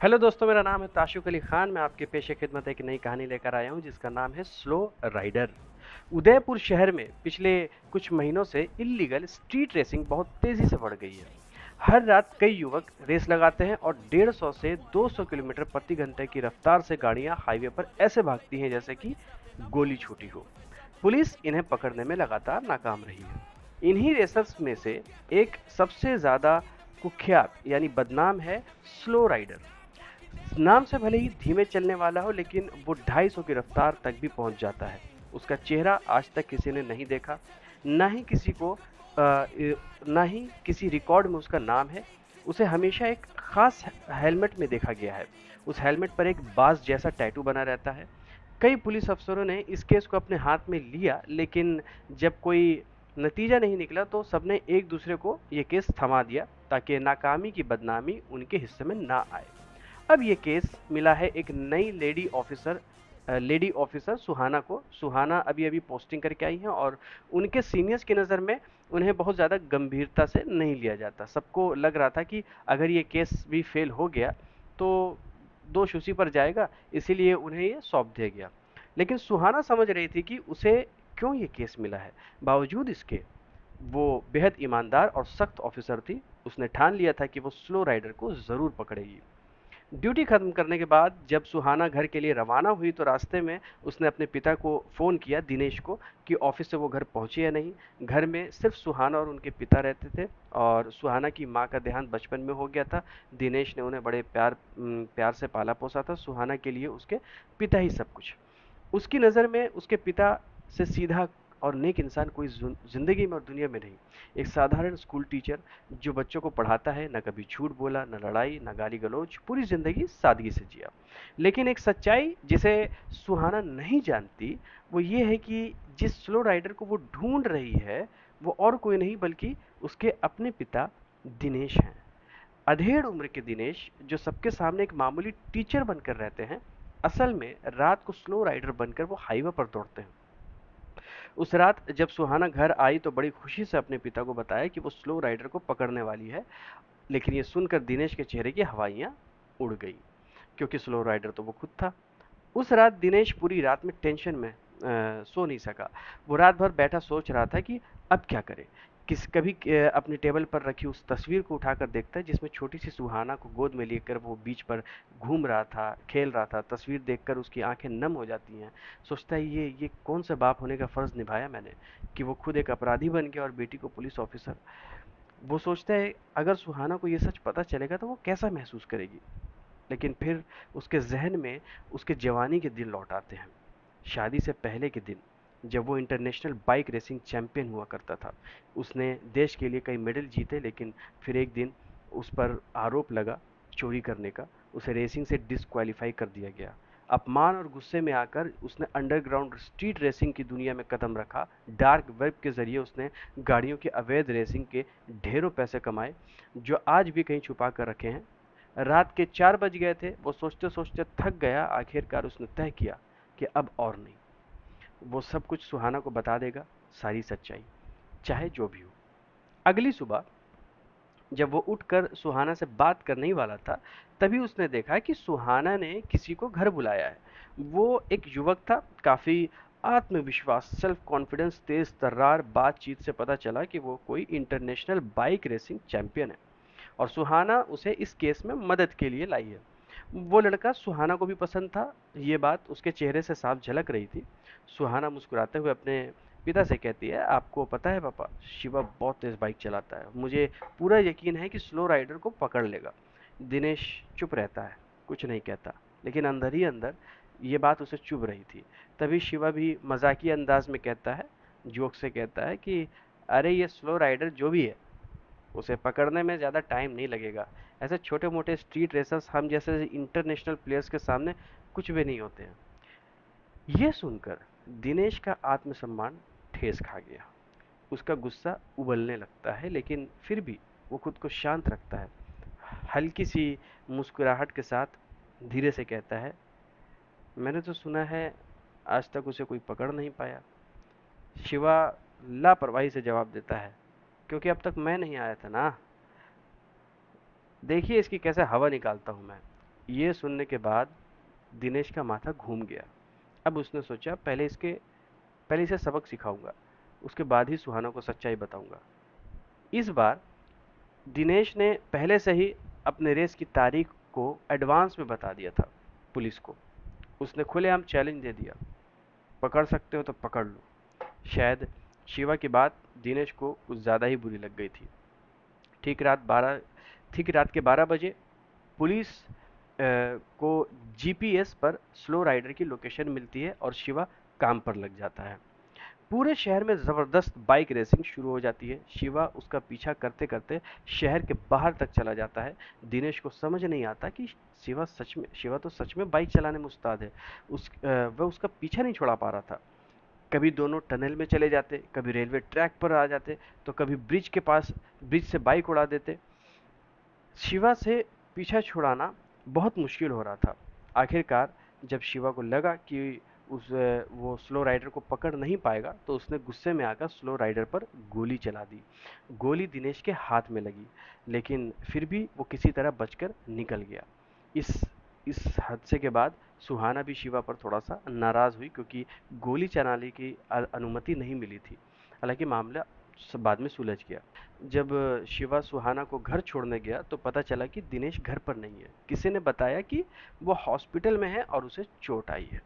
Hello दोस्तों, मेरा नाम है ताशुक अली खान। मैं आपके पेशे खिदमत एक नई कहानी लेकर आया हूं जिसका नाम है स्लो राइडर। उदयपुर शहर में पिछले कुछ महीनों से इल्लीगल स्ट्रीट रेसिंग बहुत तेजी से बढ़ गई है। हर रात कई युवक रेस लगाते हैं और 150 से 200 किलोमीटर प्रति घंटे की रफ्तार से गाड़ियां हाईवे पर ऐसे भागती हैं जैसे कि गोली छूटी हो। पुलिस इन्हें पकड़ने में लगातार नाकाम रही है। इन्हीं रेसर्स में से एक सबसे ज्यादा कुख्यात यानी बदनाम है स्लो राइडर। नाम से भले ही धीमे चलने वाला हो, लेकिन वो 250 की रफ्तार तक भी पहुंच जाता है। उसका चेहरा आज तक किसी ने नहीं देखा, ना ही किसी को ना ही किसी रिकॉर्ड में उसका नाम है। उसे हमेशा एक खास हेलमेट में देखा गया है। उस हेलमेट पर एक बाज जैसा टैटू बना रहता है। कई पुलिस अफसरों ने इस केस को अपने हाथ में लिया, लेकिन जब कोई नतीजा नहीं निकला तो सबने एक दूसरे को ये केस थमा दिया ताकि नाकामी की बदनामी उनके हिस्से में ना आए। अब ये केस मिला है एक नई लेडी ऑफिसर सुहाना को। सुहाना अभी अभी पोस्टिंग करके आई हैं और उनके सीनियर्स की नज़र में उन्हें बहुत ज़्यादा गंभीरता से नहीं लिया जाता। सबको लग रहा था कि अगर ये केस भी फेल हो गया तो दोष उसी पर जाएगा, इसीलिए उन्हें ये सौंप दिया गया। लेकिन सुहाना समझ रही थी कि उसे क्यों ये केस मिला है। बावजूद इसके वो बेहद ईमानदार और सख्त ऑफिसर थी। उसने ठान लिया था कि वो स्लो राइडर को ज़रूर पकड़ेगी। ड्यूटी खत्म करने के बाद जब सुहाना घर के लिए रवाना हुई तो रास्ते में उसने अपने पिता को फ़ोन किया, दिनेश को, कि ऑफिस से वो घर पहुंची या नहीं। घर में सिर्फ सुहाना और उनके पिता रहते थे और सुहाना की माँ का देहांत बचपन में हो गया था। दिनेश ने उन्हें बड़े प्यार से पाला पोसा था। सुहाना के लिए उसके पिता ही सब कुछ। उसकी नज़र में उसके पिता से सीधा और नेक इंसान कोई जिंदगी में और दुनिया में नहीं। एक साधारण स्कूल टीचर जो बच्चों को पढ़ाता है, ना कभी झूठ बोला, ना लड़ाई, ना गाली गलौज, पूरी जिंदगी सादगी से जिया। लेकिन एक सच्चाई जिसे सुहाना नहीं जानती वो ये है कि जिस स्लो राइडर को वो ढूंढ रही है वो और कोई नहीं बल्कि उसके अपने पिता दिनेश हैं। अधेड़ उम्र के दिनेश जो सबके सामने एक मामूली टीचर बनकर रहते हैं, असल में रात को स्लो राइडर बनकर वो हाईवे पर दौड़ते हैं। उस रात जब सुहाना घर आई तो बड़ी खुशी से अपने पिता को बताया कि वो स्लो राइडर को पकड़ने वाली है। लेकिन ये सुनकर दिनेश के चेहरे की हवाइयां उड़ गई, क्योंकि स्लो राइडर तो वो खुद था। उस रात दिनेश पूरी रात में टेंशन में सो नहीं सका। वो रात भर बैठा सोच रहा था कि अब क्या करे। कभी अपनी टेबल पर रखी उस तस्वीर को उठाकर देखता है जिसमें छोटी सी सुहाना को गोद में लेकर वो बीच पर घूम रहा था, खेल रहा था। तस्वीर देखकर उसकी आंखें नम हो जाती हैं। सोचता है ये कौन सा बाप होने का फर्ज निभाया मैंने कि वो खुद एक अपराधी बन गया और बेटी को पुलिस ऑफिसर। वो सोचता है अगर सुहाना को ये सच पता चलेगा तो वो कैसा महसूस करेगी। लेकिन फिर उसके ज़हन में उसके जवानी के दिन लौट आते हैं। शादी से पहले के दिन जब वो इंटरनेशनल बाइक रेसिंग चैंपियन हुआ करता था। उसने देश के लिए कई मेडल जीते, लेकिन फिर एक दिन उस पर आरोप लगा चोरी करने का। उसे रेसिंग से डिस्क्वालीफाई कर दिया गया। अपमान और गुस्से में आकर उसने अंडरग्राउंड स्ट्रीट रेसिंग की दुनिया में कदम रखा। डार्क वेब के जरिए उसने गाड़ियों की अवैध रेसिंग के ढेरों पैसे कमाए, जो आज भी कहीं छुपा कर रखे हैं। रात के 4 बज गए थे। वो सोचते सोचते थक गया। आखिरकार उसने तय किया कि अब और नहीं। वो सब कुछ सुहाना को बता देगा, सारी सच्चाई, चाहे जो भी हो। अगली सुबह जब वो उठकर सुहाना से बात करने ही वाला था, तभी उसने देखा कि सुहाना ने किसी को घर बुलाया है। वो एक युवक था, काफी आत्मविश्वास, सेल्फ कॉन्फिडेंस, तेज तर्रार बातचीत से पता चला कि वो कोई इंटरनेशनल बाइक रेसिंग चैंपियन है और सुहाना उसे इस केस में मदद के लिए लाई है। वो लड़का सुहाना को भी पसंद था, ये बात उसके चेहरे से साफ झलक रही थी। सुहाना मुस्कुराते हुए अपने पिता से कहती है, आपको पता है पापा, शिवा बहुत तेज बाइक चलाता है। मुझे पूरा यकीन है कि स्लो राइडर को पकड़ लेगा। दिनेश चुप रहता है, कुछ नहीं कहता, लेकिन अंदर ही अंदर ये बात उसे चुभ रही थी। तभी शिवा भी मजाकिया अंदाज में कहता है, जोक से कहता है कि अरे ये स्लो राइडर जो भी है उसे पकड़ने में ज़्यादा टाइम नहीं लगेगा। ऐसे छोटे मोटे स्ट्रीट रेसर्स हम जैसे इंटरनेशनल प्लेयर्स के सामने कुछ भी नहीं होते हैं। ये सुनकर दिनेश का आत्मसम्मान ठेस खा गया। उसका गुस्सा उबलने लगता है, लेकिन फिर भी वो खुद को शांत रखता है। हल्की सी मुस्कुराहट के साथ धीरे से कहता है, मैंने तो सुना है आज तक उसे कोई पकड़ नहीं पाया। शिवा लापरवाही से जवाब देता है, क्योंकि अब तक मैं नहीं आया था ना। देखिए इसकी कैसे हवा निकालता हूँ मैं। ये सुनने के बाद दिनेश का माथा घूम गया। अब उसने सोचा पहले इसे सबक सिखाऊंगा, उसके बाद ही सुहाना को सच्चाई बताऊंगा। इस बार दिनेश ने पहले से ही अपने रेस की तारीख को एडवांस में बता दिया था पुलिस को। उसने खुलेआम चैलेंज दे दिया, पकड़ सकते हो तो पकड़ लो। शायद शिवा की बात दिनेश को कुछ ज्यादा ही बुरी लग गई थी। ठीक रात 12 ठीक रात के 12 बजे पुलिस को जीपीएस पर स्लो राइडर की लोकेशन मिलती है और शिवा काम पर लग जाता है। पूरे शहर में जबरदस्त बाइक रेसिंग शुरू हो जाती है। शिवा उसका पीछा करते करते शहर के बाहर तक चला जाता है। दिनेश को समझ नहीं आता कि शिवा तो सच में बाइक चलाने में उस्ताद है। वह उसका पीछा नहीं छुड़ा पा रहा था। कभी दोनों टनल में चले जाते, कभी रेलवे ट्रैक पर आ जाते, तो कभी ब्रिज से बाइक उड़ा देते। शिवा से पीछा छुड़ाना बहुत मुश्किल हो रहा था। आखिरकार जब शिवा को लगा कि वो स्लो राइडर को पकड़ नहीं पाएगा, तो उसने गुस्से में आकर स्लो राइडर पर गोली चला दी। गोली दिनेश के हाथ में लगी, लेकिन फिर भी वो किसी तरह बचकर निकल गया। इस इस हादसे के बाद सुहाना भी शिवा पर थोड़ा सा नाराज हुई, क्योंकि गोली चलाने की अनुमति नहीं मिली थी। हालांकि मामला बाद में सुलझ गया। जब शिवा सुहाना को घर छोड़ने गया तो पता चला कि दिनेश घर पर नहीं है। किसी ने बताया कि वो हॉस्पिटल में है और उसे चोट आई है।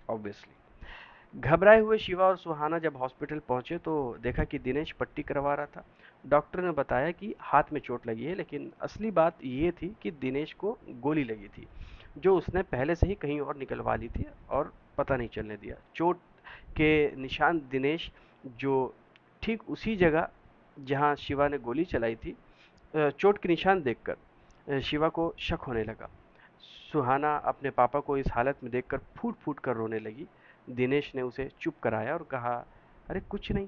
ऑब्वियसली घबराए हुए शिवा और सुहाना जब हॉस्पिटल पहुंचे तो देखा कि दिनेश पट्टी करवा रहा था। डॉक्टर ने बताया कि हाथ में चोट लगी है, लेकिन असली बात ये थी कि दिनेश को गोली लगी थी, जो उसने पहले से ही कहीं और निकलवा ली थी और पता नहीं चलने दिया। चोट के निशान दिनेश जो ठीक उसी जगह जहां शिवा ने गोली चलाई थी, चोट के निशान देखकर शिवा को शक होने लगा। सुहाना अपने पापा को इस हालत में देखकर फूट फूट कर रोने लगी। दिनेश ने उसे चुप कराया और कहा, अरे कुछ नहीं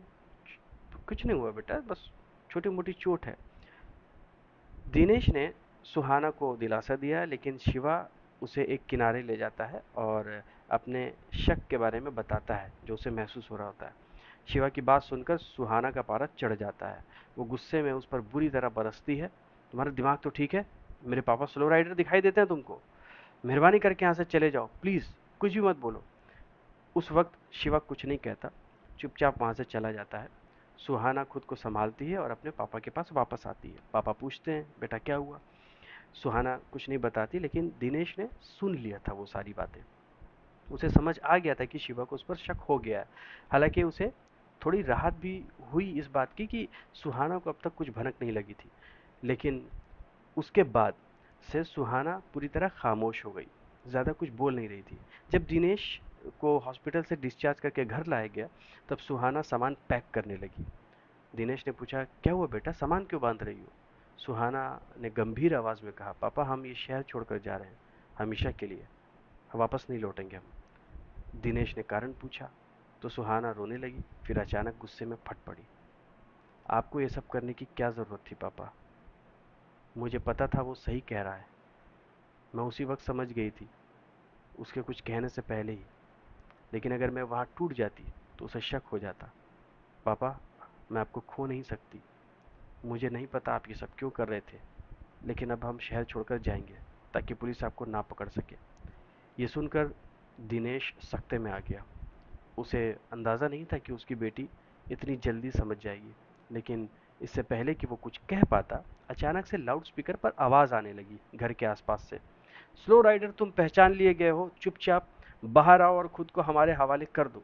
हुआ बेटा, बस छोटी मोटी चोट है। दिनेश ने सुहाना को दिलासा दिया, लेकिन शिवा उसे एक किनारे ले जाता है और अपने शक के बारे में बताता है जो उसे महसूस हो रहा होता है। शिवा की बात सुनकर सुहाना का पारा चढ़ जाता है। वो गुस्से में उस पर बुरी तरह बरसती है। तुम्हारा दिमाग तो ठीक है? मेरे पापा स्लो राइडर दिखाई देते हैं तुमको? मेहरबानी करके यहाँ से चले जाओ प्लीज, कुछ भी मत बोलो। उस वक्त शिवा कुछ नहीं कहता, चुपचाप वहां से चला जाता है। सुहाना खुद को संभालती है और अपने पापा के पास वापस आती है। पापा पूछते हैं, बेटा क्या हुआ? सुहाना कुछ नहीं बताती, लेकिन दिनेश ने सुन लिया था वो सारी बातें। उसे समझ आ गया था कि शिवा को उस पर शक हो गया है। हालांकि उसे थोड़ी राहत भी हुई इस बात की कि सुहाना को अब तक कुछ भनक नहीं लगी थी। लेकिन उसके बाद से सुहाना पूरी तरह खामोश हो गई, ज़्यादा कुछ बोल नहीं रही थी। जब दिनेश को हॉस्पिटल से डिस्चार्ज करके घर लाया गया, तब सुहाना सामान पैक करने लगी। दिनेश ने पूछा, क्या हुआ बेटा, सामान क्यों बांध रही हो? सुहाना ने गंभीर आवाज में कहा, पापा हम ये शहर छोड़कर जा रहे हैं, हमेशा के लिए, वापस नहीं लौटेंगे हम। दिनेश ने कारण पूछा तो सुहाना रोने लगी, फिर अचानक गुस्से में फट पड़ी। आपको ये सब करने की क्या जरूरत थी पापा? मुझे पता था वो सही कह रहा है। मैं उसी वक्त समझ गई थी, उसके कुछ कहने से पहले ही। लेकिन अगर मैं वहाँ टूट जाती तो उसे शक हो जाता। पापा, मैं आपको खो नहीं सकती। मुझे नहीं पता आप ये सब क्यों कर रहे थे, लेकिन अब हम शहर छोड़कर जाएंगे ताकि पुलिस आपको ना पकड़ सके। ये सुनकर दिनेश सख्ते में आ गया। उसे अंदाज़ा नहीं था कि उसकी बेटी इतनी जल्दी समझ जाएगी। लेकिन इससे पहले कि वो कुछ कह पाता, अचानक से लाउड स्पीकर पर आवाज़ आने लगी घर के आसपास से। स्लो राइडर तुम पहचान लिए गए हो, चुपचाप बाहर आओ और खुद को हमारे हवाले कर दो।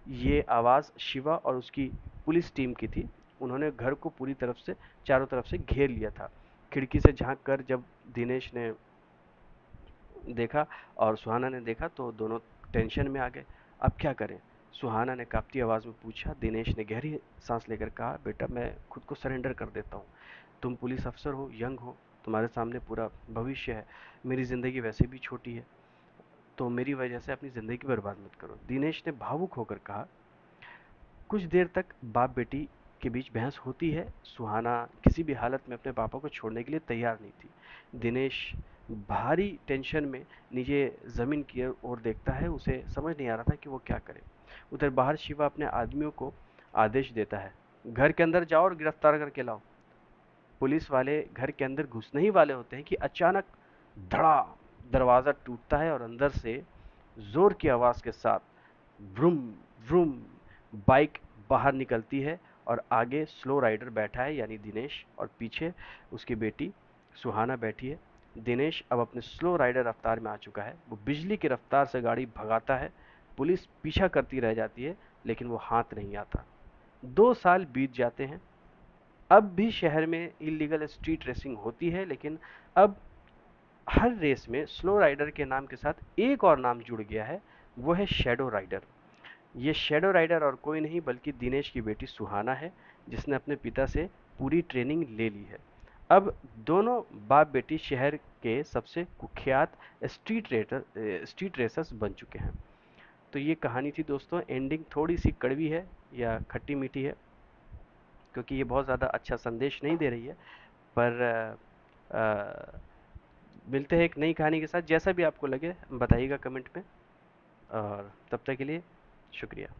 ये आवाज़ शिवा और उसकी पुलिस टीम की थी। उन्होंने घर को पूरी तरफ से चारों तरफ से घेर लिया था। खिड़की से झांक कर जब दिनेश ने देखा और सुहाना ने देखा तो दोनों टेंशन में आ गए। अब क्या करें? सुहाना ने कांपती आवाज़ में पूछा। दिनेश ने गहरी सांस लेकर कहा, बेटा मैं खुद को सरेंडर कर देता हूँ। तुम पुलिस अफसर हो, यंग हो, तुम्हारे सामने पूरा भविष्य है। मेरी ज़िंदगी वैसे भी छोटी है, तो मेरी वजह से अपनी ज़िंदगी बर्बाद मत करो। दिनेश ने भावुक होकर कहा। कुछ देर तक बाप बेटी के बीच बहस होती है। सुहाना किसी भी हालत में अपने पापा को छोड़ने के लिए तैयार नहीं थी। दिनेश भारी टेंशन में नीचे जमीन की ओर देखता है। उसे समझ नहीं आ रहा था कि वो क्या करे। उधर बाहर शिवा अपने आदमियों को आदेश देता है, घर के अंदर जाओ और गिरफ्तार करके लाओ। पुलिस वाले घर के अंदर घुसने ही वाले होते हैं कि अचानक धड़ा दरवाज़ा टूटता है और अंदर से ज़ोर की आवाज़ के साथ व्रुम व्रुम बाइक बाहर निकलती है और आगे स्लो राइडर बैठा है यानी दिनेश, और पीछे उसकी बेटी सुहाना बैठी है। दिनेश अब अपने स्लो राइडर रफ्तार में आ चुका है। वो बिजली की रफ्तार से गाड़ी भगाता है। पुलिस पीछा करती रह जाती है लेकिन वो हाथ नहीं आता। 2 साल बीत जाते हैं। अब भी शहर में इलीगल स्ट्रीट रेसिंग होती है, लेकिन अब हर रेस में स्लो राइडर के नाम के साथ एक और नाम जुड़ गया है, वो है शैडो राइडर। ये शैडो राइडर और कोई नहीं बल्कि दिनेश की बेटी सुहाना है, जिसने अपने पिता से पूरी ट्रेनिंग ले ली है। अब दोनों बाप बेटी शहर के सबसे कुख्यात स्ट्रीट रेसर्स बन चुके हैं। तो ये कहानी थी दोस्तों। एंडिंग थोड़ी सी कड़वी है या खट्टी मीठी है, क्योंकि ये बहुत ज़्यादा अच्छा संदेश नहीं दे रही है। पर मिलते हैं एक नई कहानी के साथ। जैसा भी आपको लगे बताइएगा कमेंट में, और तब तक के लिए शुक्रिया।